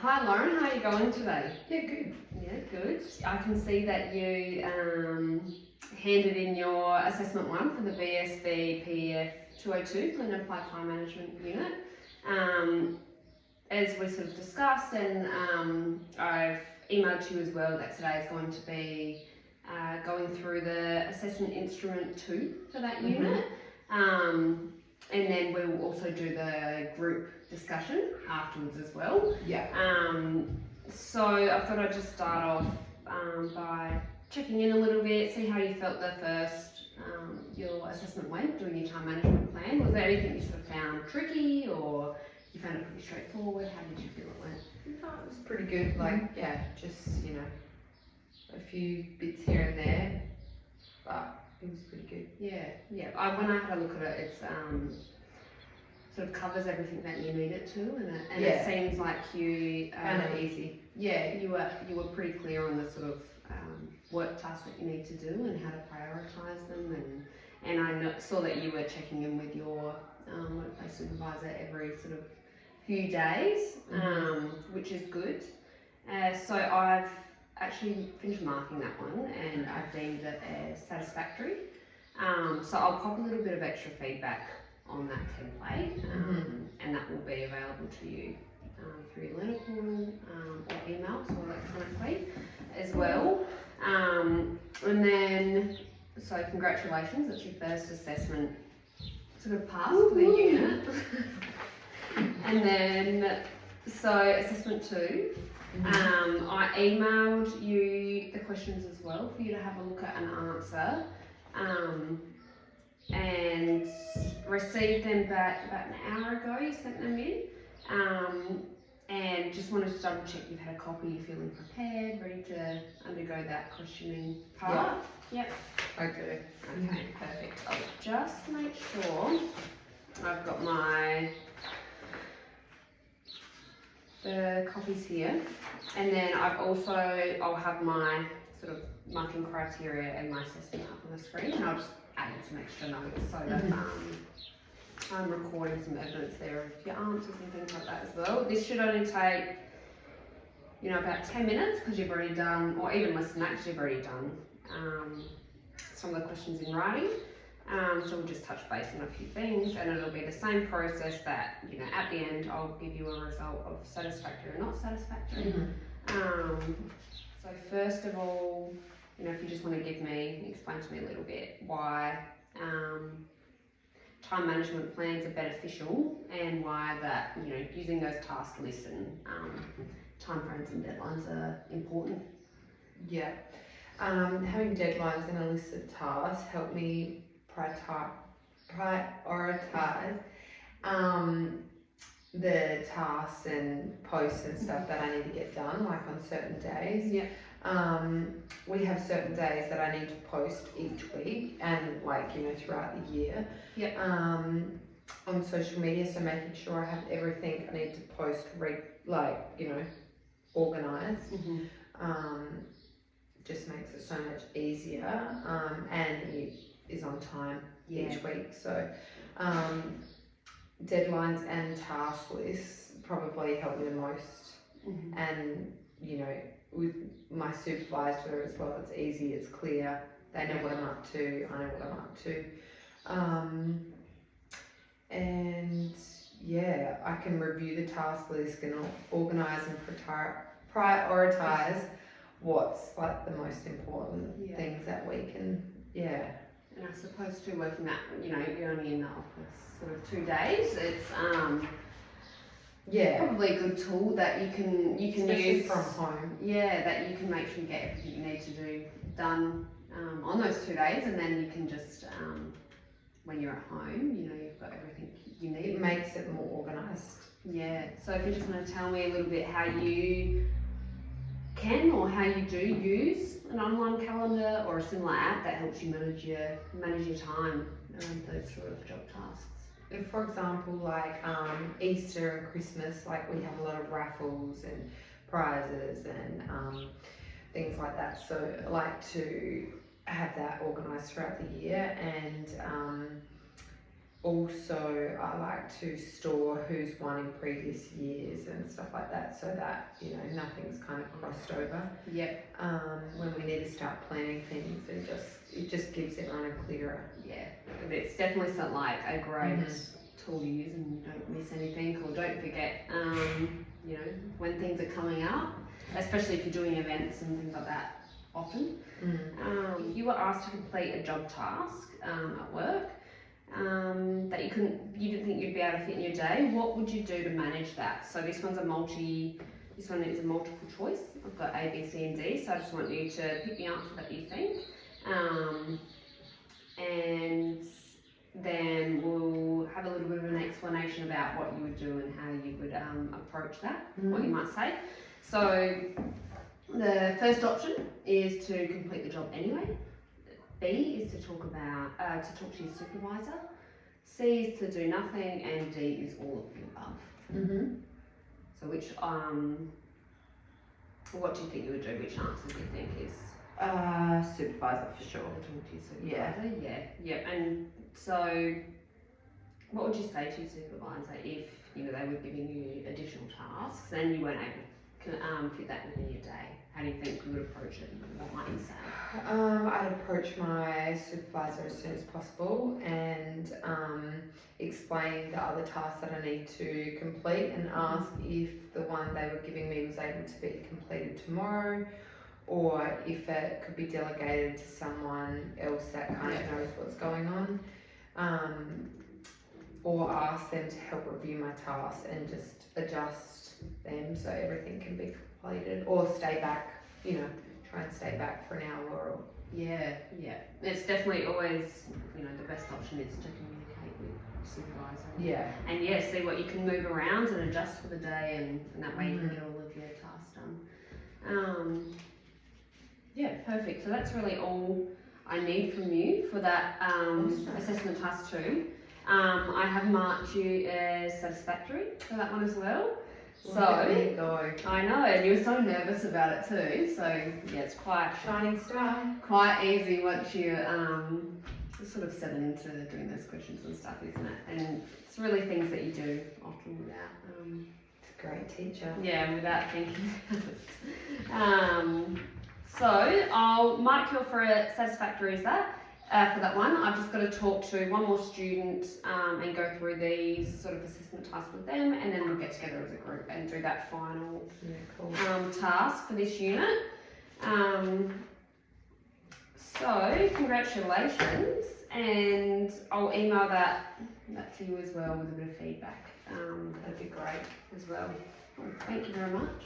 Hi Lauren, how are you going today? Yeah, good. Yeah, good. I can see that you handed in your assessment 1 for the BSBPEF202, Clean and Apply Time Management Unit. As we sort of discussed, and I've emailed you as well that today is going to be going through the assessment instrument 2 for that unit. And then we will also do the group discussion afterwards as well. Yeah. So I thought I'd just start off by checking in a little bit, see how you felt the first, your assessment went, doing your time management plan. Was there anything you sort of found tricky, or you found it pretty straightforward? How did you feel it went? No, it was pretty good. Like, yeah, just, you know, a few bits here and there, but it was pretty good. Yeah. When I had a look at it, it's sort of covers everything that you need it to, and it seems like you Found it easy. Yeah, you were pretty clear on the sort of work tasks that you need to do and how to prioritise them, and I saw that you were checking in with your workplace supervisor every sort of few days, which is good. So I've actually finished marking that one, and I've deemed it as satisfactory. So I'll pop a little bit of extra feedback on that template, and that will be available to you through learner portal or email, so electronically as well. And then, so congratulations, it's your first assessment sort of passed for the unit. And then, so assessment 2, I emailed you the questions as well for you to have a look at and answer. And received them back about an hour ago. You sent them in, and just wanted to double check you've had a copy, you're feeling prepared, ready to undergo that questioning part. Yep. Okay. Okay, perfect. I'll just make sure I've got the copies here, and then I'll have my sort of marking criteria and my assessment up on the screen, and I'll just add some extra notes so that I'm recording some evidence there of your answers and things like that as well. This should only take, you know, about 10 minutes because you've already done, or even less than that because you've already done some of the questions in writing. So we'll just touch base on a few things, and it'll be the same process that, you know, at the end I'll give you a result of satisfactory or not satisfactory. So first of all, you know, if you just want to explain to me a little bit why time management plans are beneficial, and why that, you know, using those task lists and time frames and deadlines are important. Yeah. Having deadlines and a list of tasks help me prioritize the tasks and posts and stuff that I need to get done, like on certain days. Yeah. We have certain days that I need to post each week, and like, you know, throughout the year. Yeah. On social media, so making sure I have everything I need to post, like, you know, organised. Just makes it so much easier, and it is on time each week. So deadlines and task lists probably help me the most. And, you know, with my supervisor as well, it's easy, it's clear, they know what I'm up to, I know what I'm up to. And yeah, I can review the task list and organise and prioritise what's like the most important things that week, and And I suppose too, working that, you know, you're only in the office sort of 2 days, it's probably a good tool that you can especially use from home. Yeah, that you can make sure you get everything you need to do done on those 2 days, and then you can just when you're at home, you know, you've got everything you need. It makes it more organised. Yeah. So if you just want to tell me a little bit how you can, or how you do use an online calendar or a similar app that helps you manage your time around those sort of job tasks. If, for example, like Easter and Christmas, like we have a lot of raffles and prizes and things like that. So I like to have that organised throughout the year, and also I like to store who's won in previous years and stuff like that, so that, you know, nothing's kind of crossed over. Yep. When we need to start planning things, and it just gives everyone a clearer. Yeah, it's definitely something like a great tool to use, and you don't miss anything, or don't forget, you know, when things are coming up, especially if you're doing events and things like that often. If you were asked to complete a job task at work that you didn't think you'd be able to fit in your day, what would you do to manage that? So this one is a multiple choice. I've got A, B, C and D, so I just want you to pick the answer that you think. And then we'll have a little bit of an explanation about what you would do and how you would approach that, what you might say. So the first option is to complete the job anyway. B is to talk to your supervisor. C is to do nothing, and D is all of the above. So which what do you think you would do? Which answer do you think is? Supervisor for sure. Talk to your supervisor. Yeah. And so, what would you say to your supervisor if, you know, they were giving you additional tasks and you weren't able to fit that within your day? How do you think you would approach it, and what might you say? I'd approach my supervisor as soon as possible and explain the other tasks that I need to complete, and ask if the one they were giving me was able to be completed tomorrow, or if it could be delegated to someone else that kind of knows what's going on, or ask them to help review my tasks and just adjust them so everything can be completed, or stay back, you know, try and stay back for an hour. Or it's definitely always, you know, the best option is to communicate with your supervisor. And see what you can move around and adjust for the day, and that way you can get all of your tasks done. Perfect. So that's really all I need from you for that assessment task 2. I have marked you as satisfactory for that one as well. So I know, and you were so nervous about it too. So yeah, it's quite shining star. Quite easy once you sort of settle into doing those questions and stuff, isn't it? And it's really things that you do often without. It's a great teacher. Yeah, without thinking about it. So I'll mark you for a satisfactory as that. For that one, I've just got to talk to one more student and go through these sort of assessment tasks with them, and then we'll get together as a group and do that final task for this unit. So congratulations, and I'll email that to you as well with a bit of feedback. That'd be great as well. Thank you very much.